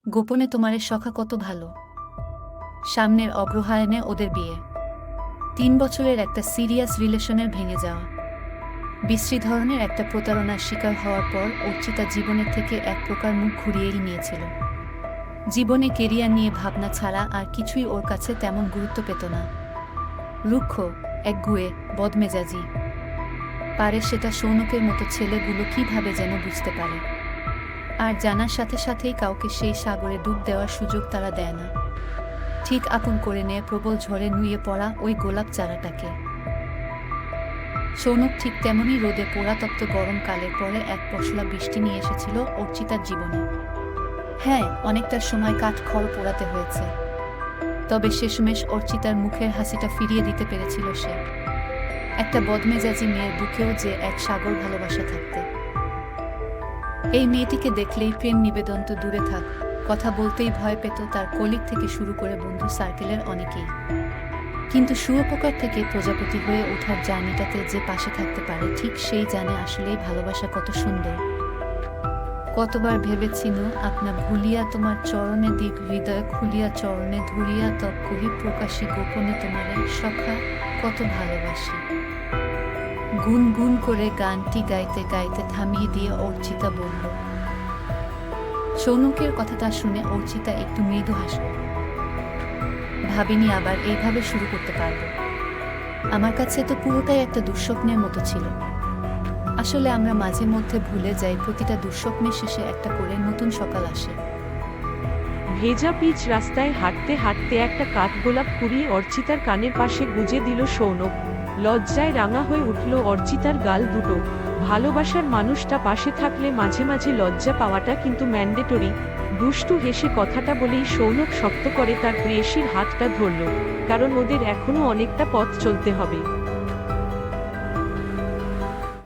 গোপনে তোমারে সখা কত ভালো। সামনের অগ্রহায়ণে ওদের বিয়ে। ৩ বছরের একটা সিরিয়াস রিলেশনের ভেঙে যাওয়া, বিশ্রী ধরনের একটা প্রতারণার শিকার হওয়ার পর অর্চিতা জীবনের থেকে এক প্রকার মুখ ঘুরিয়েই নিয়েছিল। জীবনে কেরিয়ার নিয়ে ভাবনা ছাড়া আর কিছুই ওর কাছে তেমন গুরুত্ব পেত না। রুক্ষ, একগুঁয়ে, বদমেজাজি। পারে সেটা সৌনকের মতো ছেলেগুলো কিভাবে যেন বুঝতে পারে। আর জানার সাথে সাথেই কাউকে সেই সাগরে ডুব দেওয়ার সুযোগ তারা দেয় না। ঠিক আপন করে নেয় প্রবল ঝড়ে নুয়ে পড়া ওই গোলাপ চারাটাকে। সৌনক ঠিক তেমনই রোদে পোড়াতপ্ত গরমকালের পরে এক পশলা বৃষ্টি নিয়ে এসেছিল অর্চিতার জীবনে। হ্যাঁ, অনেকটা সময় কাঠ খড় পোড়াতে হয়েছে, তবে শেষমেশ অর্চিতার মুখের হাসিটা ফিরিয়ে দিতে পেরেছিল সে। একটা বদমেজাজি মেয়ের বুকেও যে এক সাগর ভালোবাসা থাকতে। এই মেয়েটিকে দেখলেই প্রেম নিবেদন তো দূরে থাক, কথা বলতেই ভয় পেত তার কলিগ থেকে শুরু করে বন্ধু সার্কেলের অনেকেই। কিন্তু শুঁয়োপোকার থেকে প্রজাপতি হয়ে ওঠার জার্নিটাতে যে পাশে থাকতে পারে ঠিক সেই জানে আসলেই ভালোবাসা কত সুন্দর। কতবার ভেবেছিল আপনা ভুলিয়া তোমার চরণে দিক হৃদয় খুলিয়া চরণে ধরিয়া তব কহি প্রকাশী গোপনে তোমারে সখা কত ভালোবাসি। গুন গুন করে গানটি গাইতে গাইতে থামিয়ে দিয়ে অর্চিতা বলল। সৌনকের কথাটা শুনে অর্চিতা একটু মৃদু হাসল। ভাবিনি আবার এইভাবে শুরু করতে পারবো। আমার কাছে তো পুরোটাই একটা দুঃস্বপ্নের মতো ছিল। আসলে আমরা মাঝে মধ্যে ভুলে যাই প্রতিটা দুঃস্বপ্নের শেষে একটা করে নতুন সকাল আসে। ভেজা পিচ রাস্তায় হাঁটতে হাঁটতে একটা কাঠগোলাপ কুড়িয়ে অর্চিতার কানের পাশে গুজে দিল সৌনক। লজ্জায় রাঙা হয়ে উঠল অর্চিতার গাল দুটো। ভালোবাসার মানুষটা পাশে থাকলে মাঝে মাঝে লজ্জা পাওয়াটা কিন্তু ম্যান্ডেটরি। দুষ্টু হেসে কথাটা বলেই সৌনক শক্ত করে তার প্রেয়সীর হাতটা ধরল, কারণ ওদের এখনো অনেকটা পথ চলতে হবে।